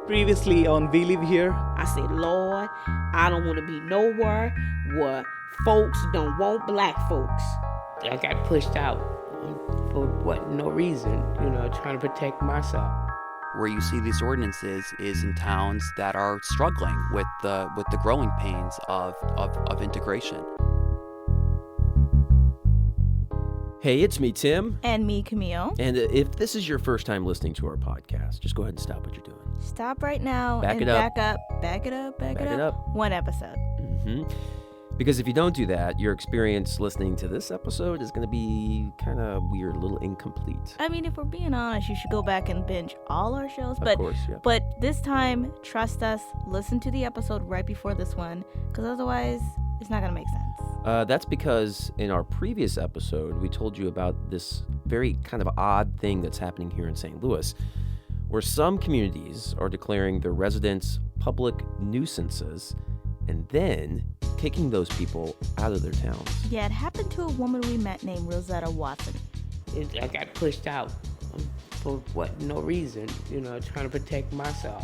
Previously on We Live Here. I said, Lord, I don't want to be nowhere where folks don't want black folks. I got pushed out for no reason, trying to protect myself. Where you see these ordinances is in towns that are struggling with the growing pains of integration. Hey, it's me, Tim. And me, Camille. And if this is your first time listening to our podcast, just go ahead and stop what you're doing. Stop right now Back and it up. back it up. One episode. Mm-hmm. Because if you don't do that, your experience listening to this episode is going to be kind of weird, a little incomplete. I mean, if we're being honest, you should go back and binge all our shows. Of course, yeah. But this time, trust us, listen to the episode right before this one, because otherwise, it's not going to make sense. That's because in our previous episode, we told you about this very kind of odd thing that's happening here in St. Louis, where some communities are declaring their residents public nuisances and then kicking those people out of their towns. Yeah, it happened to a woman we met named Rosetta Watson. I got pushed out for no reason, trying to protect myself.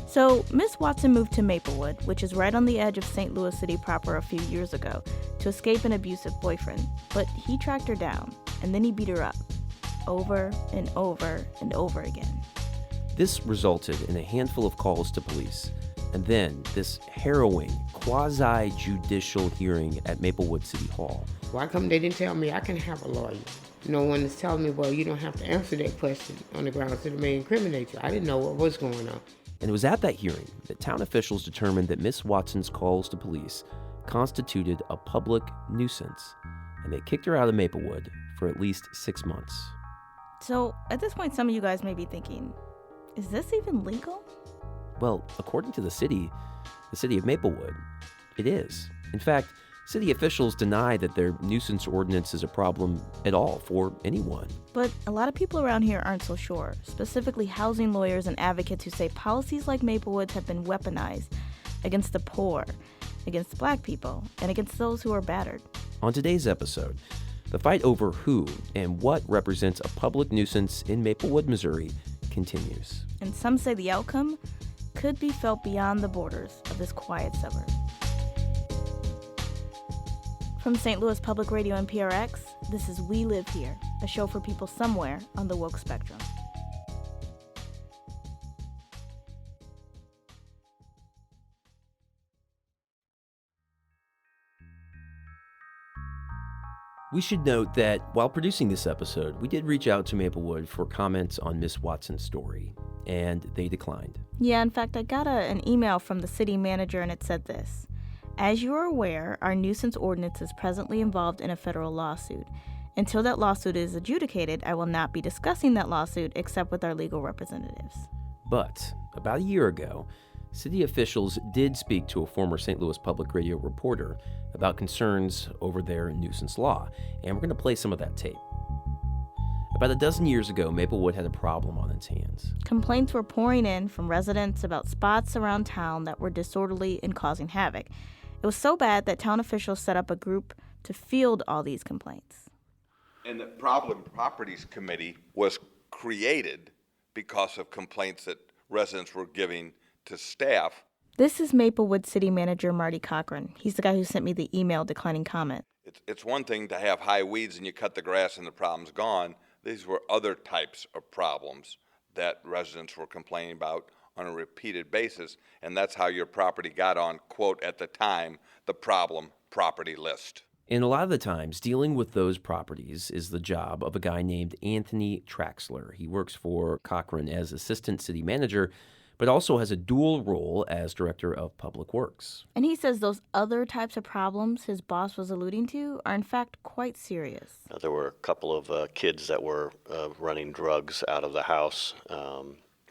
So, Miss Watson moved to Maplewood, which is right on the edge of St. Louis City proper a few years ago, to escape an abusive boyfriend. But he tracked her down, and then he beat her up, over and over and over again. This resulted in a handful of calls to police, and then this harrowing, quasi-judicial hearing at Maplewood City Hall. Why come they didn't tell me I can have a lawyer? No one is telling me, well, you don't have to answer that question on the grounds that it may incriminate you. I didn't know what was going on. And it was at that hearing that town officials determined that Miss Watson's calls to police constituted a public nuisance, and they kicked her out of Maplewood for at least 6 months. So, at this point, some of you guys may be thinking, is this even legal? Well, according to the city of Maplewood, it is. In fact, city officials deny that their nuisance ordinance is a problem at all for anyone. But a lot of people around here aren't so sure, specifically housing lawyers and advocates who say policies like Maplewood's have been weaponized against the poor, against black people, and against those who are battered. On today's episode, the fight over who and what represents a public nuisance in Maplewood, Missouri continues. And some say the outcome could be felt beyond the borders of this quiet suburb. From St. Louis Public Radio and PRX, this is We Live Here, a show for people somewhere on the woke spectrum. We should note that while producing this episode, we did reach out to Maplewood for comments on Miss Watson's story, and they declined. Yeah, in fact, I got an email from the city manager, and it said this. As you are aware, our nuisance ordinance is presently involved in a federal lawsuit. Until that lawsuit is adjudicated, I will not be discussing that lawsuit except with our legal representatives. But about a year ago, city officials did speak to a former St. Louis Public Radio reporter about concerns over their nuisance law, and we're going to play some of that tape. About a dozen years ago, Maplewood had a problem on its hands. Complaints were pouring in from residents about spots around town that were disorderly and causing havoc. It was so bad that town officials set up a group to field all these complaints. And the Problem Properties Committee was created because of complaints that residents were giving to staff. This is Maplewood City Manager Marty Cochran. He's the guy who sent me the email declining comment. It's one thing to have high weeds and you cut the grass and the problem's gone. These were other types of problems that residents were complaining about on a repeated basis, and that's how your property got on, quote, at the time, the problem property list. And a lot of the times, dealing with those properties is the job of a guy named Anthony Traxler. He works for Cochran as assistant city manager, but also has a dual role as director of public works. And he says those other types of problems his boss was alluding to are in fact quite serious. There were a couple of kids that were running drugs out of the house,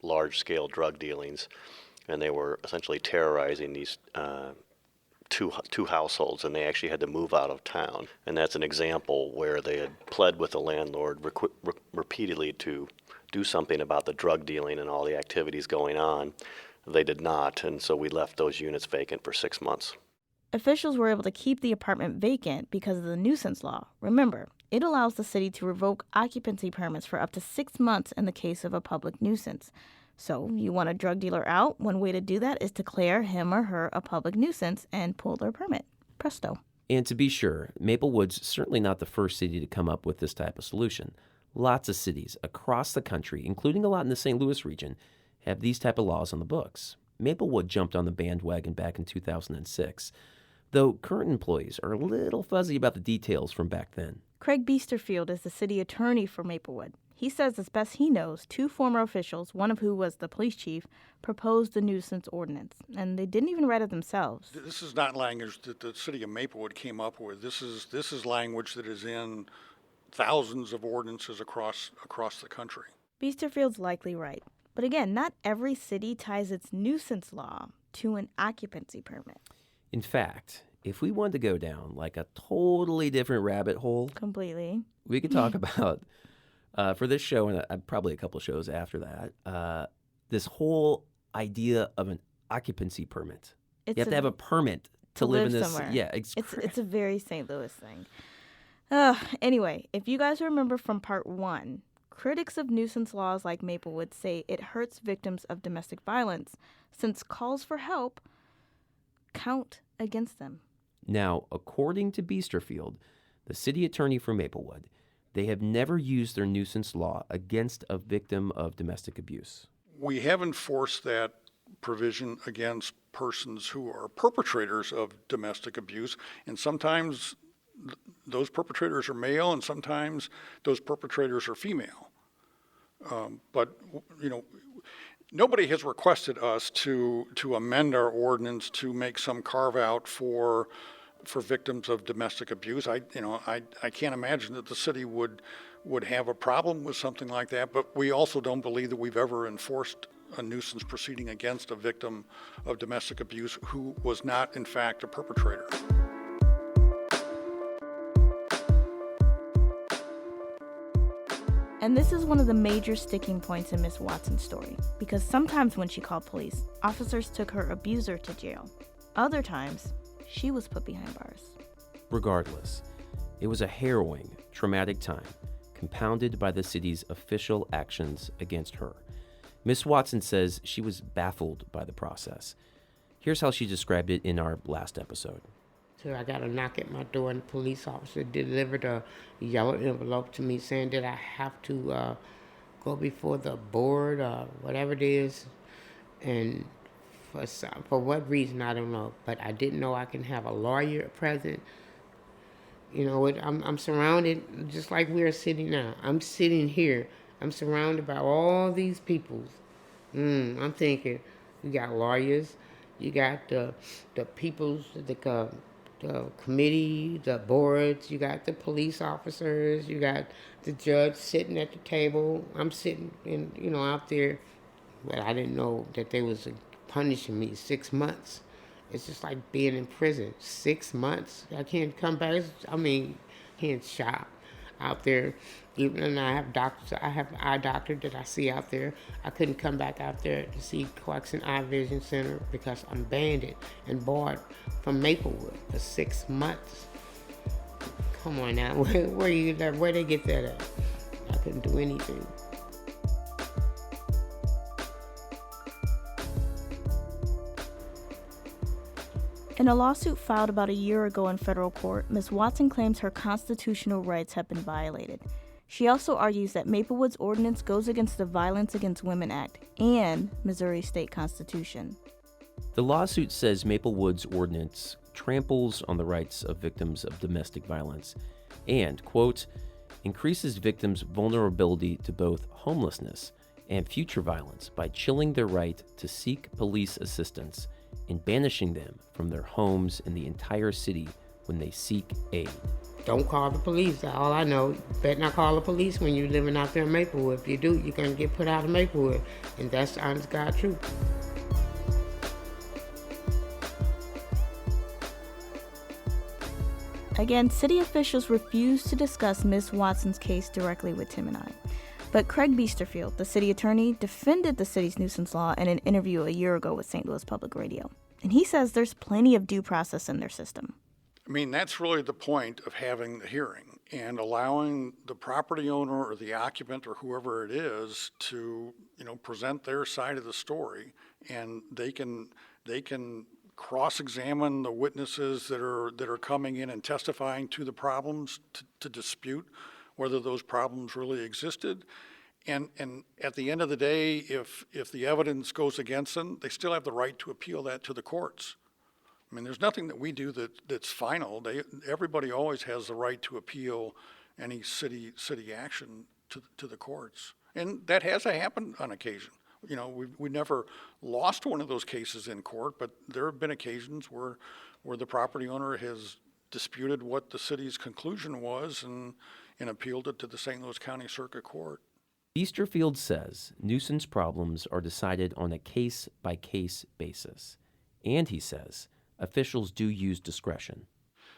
large-scale drug dealings, and they were essentially terrorizing these two households, and they actually had to move out of town. And that's an example where they had pled with the landlord repeatedly to do something about the drug dealing and all the activities going on. They did not, and so we left those units vacant for 6 months. Officials were able to keep the apartment vacant because of the nuisance law. Remember, it allows the city to revoke occupancy permits for up to 6 months in the case of a public nuisance. So you want a drug dealer out? One way to do that is declare him or her a public nuisance and pull their permit. Presto. And to be sure, Maplewood's certainly not the first city to come up with this type of solution. Lots of cities across the country, including a lot in the St. Louis region, have these type of laws on the books. Maplewood jumped on the bandwagon back in 2006, though current employees are a little fuzzy about the details from back then. Craig Biesterfield is the city attorney for Maplewood. He says, as best he knows, 2 former officials, one of who was the police chief, proposed the nuisance ordinance, and they didn't even write it themselves. This is not language that the city of Maplewood came up with. This is language that is in thousands of ordinances across the country. Biesterfield's likely right. But again, not every city ties its nuisance law to an occupancy permit. In fact, if we wanted to go down like a totally different rabbit hole, Completely. we could talk about, for this show and probably a couple shows after that, this whole idea of an occupancy permit. You have to have a permit to live in this. Somewhere. Yeah, it's a very St. Louis thing. Anyway, if you guys remember from part 1, critics of nuisance laws like Maplewood say it hurts victims of domestic violence since calls for help count against them. Now, according to Biesterfield, the city attorney for Maplewood, they have never used their nuisance law against a victim of domestic abuse. We have enforced that provision against persons who are perpetrators of domestic abuse, and sometimes those perpetrators are male and sometimes those perpetrators are female. But nobody has requested us to amend our ordinance to make some carve out for victims of domestic abuse. I can't imagine that the city would have a problem with something like that, but we also don't believe that we've ever enforced a nuisance proceeding against a victim of domestic abuse who was not in fact a perpetrator. And this is one of the major sticking points in Miss Watson's story, because sometimes when she called police, officers took her abuser to jail. Other times, she was put behind bars. Regardless, it was a harrowing, traumatic time, compounded by the city's official actions against her. Miss Watson says she was baffled by the process. Here's how she described it in our last episode. So I got a knock at my door, and the police officer delivered a yellow envelope to me saying that I have to go before the board or whatever it is. And for what reason, I don't know. But I didn't know I can have a lawyer present. I'm surrounded, just like we're sitting now. I'm sitting here. I'm surrounded by all these people. I'm thinking, you got lawyers, you got the people's, the committee, the boards, you got the police officers, you got the judge sitting at the table. I'm sitting out there, but I didn't know that they was punishing me 6 months. It's just like being in prison. 6 months. I can't come back. Can't shop out there. Even though I have doctors, I have an eye doctor that I see out there. I couldn't come back out there to see Clarkson Eye Vision Center because I'm banned and barred from Maplewood for 6 months. Come on now, where they get that at? I couldn't do anything. In a lawsuit filed about a year ago in federal court, Ms. Watson claims her constitutional rights have been violated. She also argues that Maplewood's ordinance goes against the Violence Against Women Act and Missouri State Constitution. The lawsuit says Maplewood's ordinance tramples on the rights of victims of domestic violence and, quote, increases victims' vulnerability to both homelessness and future violence by chilling their right to seek police assistance and banishing them from their homes in the entire city when they seek aid. Don't call the police. All I know, better not call the police when you're living out there in Maplewood. If you do, you're going to get put out of Maplewood. And that's the honest God truth. Again, city officials refused to discuss Ms. Watson's case directly with Tim and I. But Craig Biesterfield, the city attorney, defended the city's nuisance law in an interview a year ago with St. Louis Public Radio. And he says there's plenty of due process in their system. That's really the point of having the hearing, and allowing the property owner or the occupant or whoever it is to, present their side of the story, and they can cross-examine the witnesses that are coming in and testifying to the problems to dispute whether those problems really existed. And at the end of the day, if the evidence goes against them, they still have the right to appeal that to the courts. I mean, there's nothing that we do that's final. Everybody always has the right to appeal any city action to the courts. And that has happened on occasion. We never lost one of those cases in court, but there have been occasions where the property owner has disputed what the city's conclusion was and appealed it to the St. Louis County Circuit Court. Easterfield says nuisance problems are decided on a case-by-case basis. And he says officials do use discretion.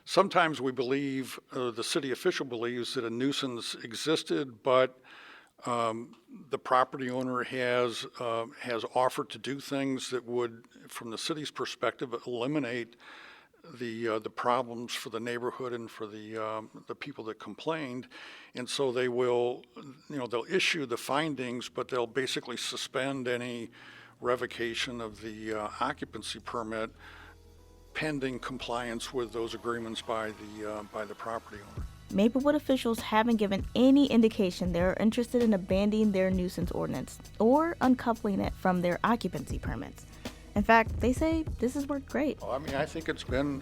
Sometimes we believe, the city official believes that a nuisance existed, but the property owner has offered to do things that would, from the city's perspective, eliminate the problems for the neighborhood and for the people that complained. And so they will, they'll issue the findings, but they'll basically suspend any revocation of the occupancy permit pending compliance with those agreements by the property owner. Maplewood officials haven't given any indication they're interested in abandoning their nuisance ordinance or uncoupling it from their occupancy permits. In fact, they say this has worked great. Well, I think it's been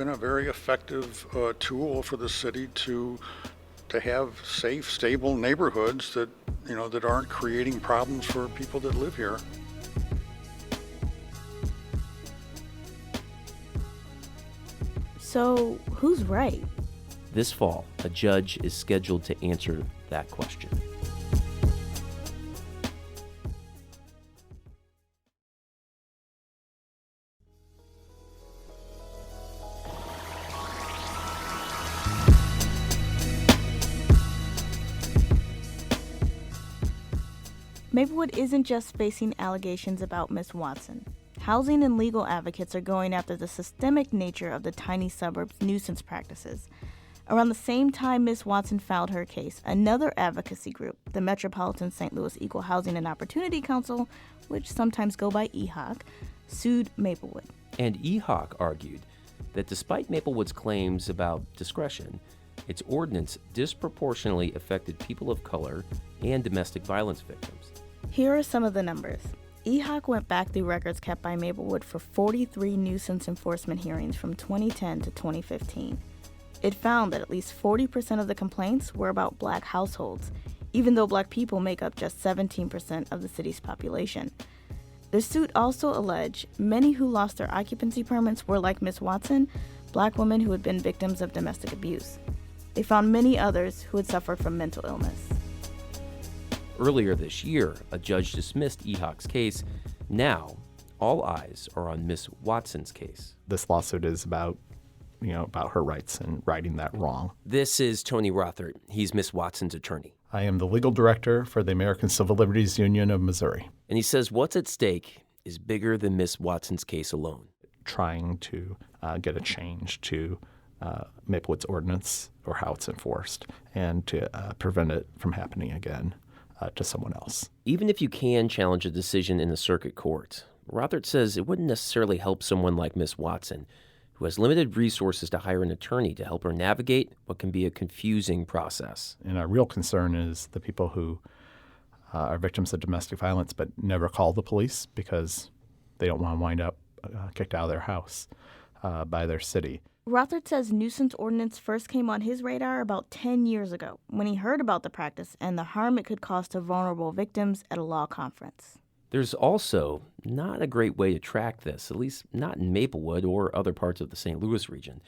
a very effective tool for the city to have safe, stable neighborhoods that aren't creating problems for people that live here. So, who's right? This fall, a judge is scheduled to answer that question. Maplewood isn't just facing allegations about Miss Watson. Housing and legal advocates are going after the systemic nature of the tiny suburb's nuisance practices. Around the same time Miss Watson filed her case, another advocacy group, the Metropolitan St. Louis Equal Housing and Opportunity Council, which sometimes go by EHOC, sued Maplewood. And EHOC argued that despite Maplewood's claims about discretion, its ordinance disproportionately affected people of color and domestic violence victims. Here are some of the numbers. EHOC went back through records kept by Maplewood for 43 nuisance enforcement hearings from 2010 to 2015. It found that at least 40% of the complaints were about black households, even though black people make up just 17% of the city's population. The suit also alleged many who lost their occupancy permits were, like Miss Watson, black women who had been victims of domestic abuse. They found many others who had suffered from mental illness. Earlier this year, a judge dismissed EHOC's case. Now, all eyes are on Miss Watson's case. This lawsuit is about her rights and righting that wrong. This is Tony Rothert. He's Miss Watson's attorney. I am the legal director for the American Civil Liberties Union of Missouri. And he says what's at stake is bigger than Miss Watson's case alone. Trying to get a change to Maplewood's ordinance or how it's enforced and to prevent it from happening again to someone else. Even if you can challenge a decision in the circuit court, Rothert says it wouldn't necessarily help someone like Miss Watson, who has limited resources to hire an attorney to help her navigate what can be a confusing process. And our real concern is the people who are victims of domestic violence but never call the police because they don't want to wind up kicked out of their house by their city. Rothert says nuisance ordinance first came on his radar about 10 years ago when he heard about the practice and the harm it could cause to vulnerable victims at a law conference. There's also not a great way to track this, at least not in Maplewood or other parts of the St. Louis region.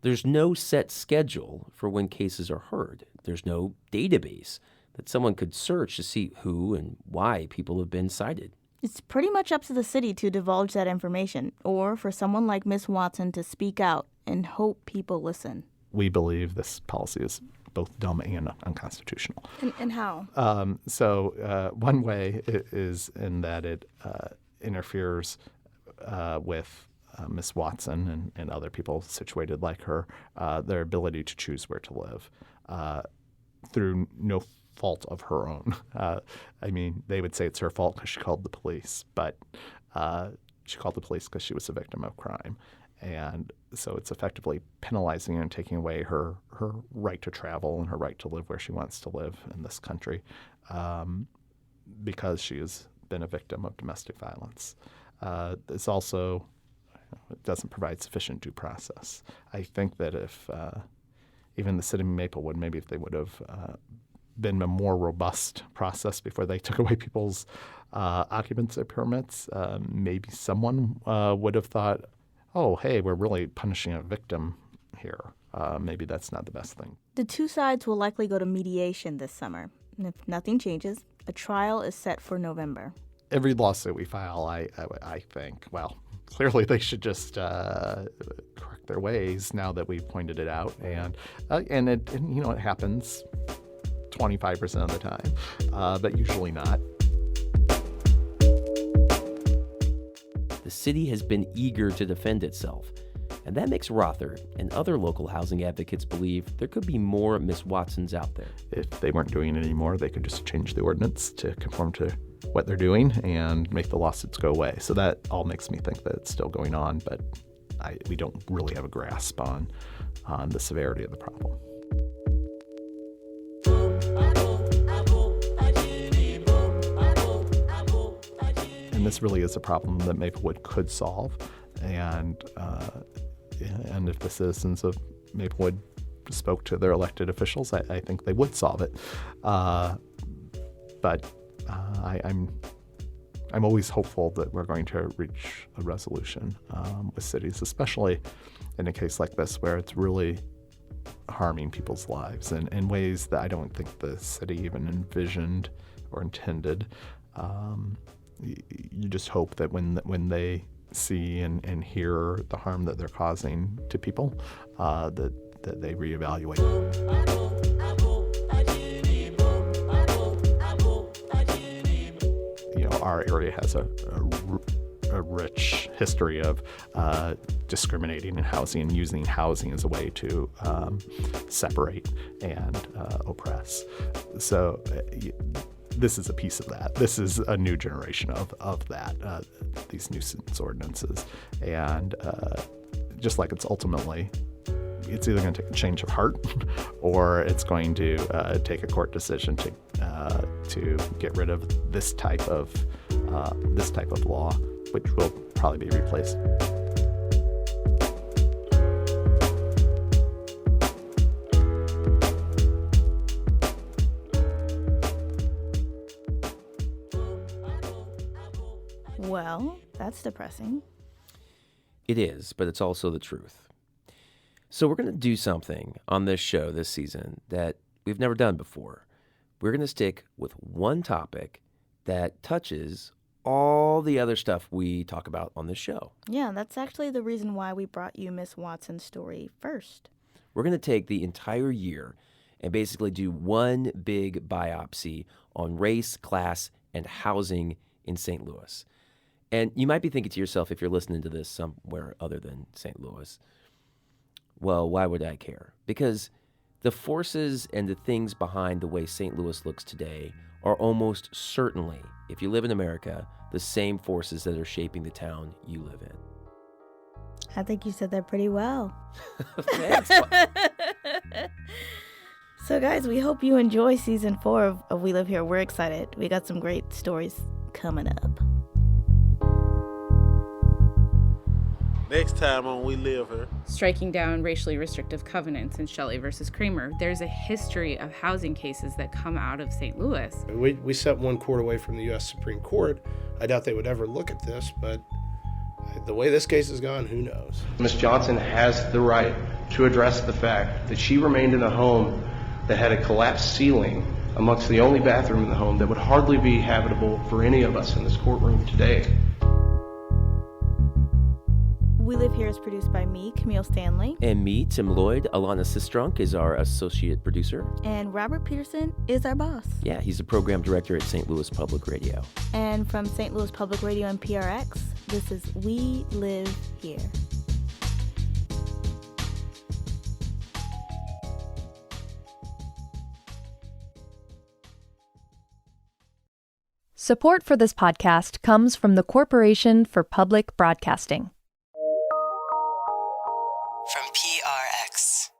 There's no set schedule for when cases are heard. There's no database that someone could search to see who and why people have been cited. It's pretty much up to the city to divulge that information, or for someone like Miss Watson to speak out and hope people listen. We believe this policy is both dumb and unconstitutional. And how? One way is in that it interferes with Miss Watson and other people situated like her, their ability to choose where to live. through no fault of her own. I mean, they would say it's her fault because she called the police, but she called the police because she was a victim of crime. And so it's effectively penalizing and taking away her right to travel and her right to live where she wants to live in this country because she has been a victim of domestic violence. It's also, it doesn't provide sufficient due process. I think that if even the city of Maplewood, maybe if they would have been a more robust process before they took away people's occupancy permits, maybe someone would have thought, oh, hey, we're really punishing a victim here. Maybe that's not the best thing. The two sides will likely go to mediation this summer. And if nothing changes, a trial is set for November. Every lawsuit we file, I think, well, clearly they should just correct their ways now that we've pointed it out. And it happens 25% of the time, but usually not. The city has been eager to defend itself, and that makes Rother and other local housing advocates believe there could be more Miss Watsons out there. If they weren't doing it anymore, they could just change the ordinance to conform to what they're doing and make the lawsuits go away. So that all makes me think that it's still going on, but we don't really have a grasp on the severity of the problem. And this really is a problem that Maplewood could solve. And if the citizens of Maplewood spoke to their elected officials, I think they would solve it. But I'm always hopeful that we're going to reach a resolution with cities, especially in a case like this where it's really harming people's lives in ways that I don't think the city even envisioned or intended. You just hope that when they see and hear the harm that they're causing to people, that they reevaluate. Our area has a rich history of discriminating in housing and using housing as a way to separate and oppress. So this is a piece of that. This is a new generation of that, these nuisance ordinances. And just like it's either going to take a change of heart or it's going to take a court decision to get rid of this type of law, which will probably be replaced. Well, that's depressing. It is, but it's also the truth. So we're going to do something on this show this season that we've never done before. We're going to stick with one topic that touches all the other stuff we talk about on this show. Yeah, that's actually the reason why we brought you Miss Watson's story first. We're going to take the entire year and basically do one big biopsy on race, class, and housing in St. Louis. And you might be thinking to yourself, if you're listening to this somewhere other than St. Louis, well, why would I care? Because the forces and the things behind the way St. Louis looks today are almost certainly, if you live in America, the same forces that are shaping the town you live in. I think you said that pretty well. Thanks. So, guys, we hope you enjoy season 4 of We Live Here. We're excited. We got some great stories coming up. Next time on We Live Here. Striking down racially restrictive covenants in Shelley versus Kramer. There's a history of housing cases that come out of St. Louis. We set one court away from the U.S. Supreme Court. I doubt they would ever look at this, but the way this case has gone, who knows? Ms. Johnson has the right to address the fact that she remained in a home that had a collapsed ceiling amongst the only bathroom in the home that would hardly be habitable for any of us in this courtroom today. We Live Here is produced by me, Camille Stanley. And me, Tim Lloyd. Alana Sistrunk is our associate producer. And Robert Peterson is our boss. Yeah, he's the program director at St. Louis Public Radio. And from St. Louis Public Radio and PRX, this is We Live Here. Support for this podcast comes from the Corporation for Public Broadcasting. From PRX.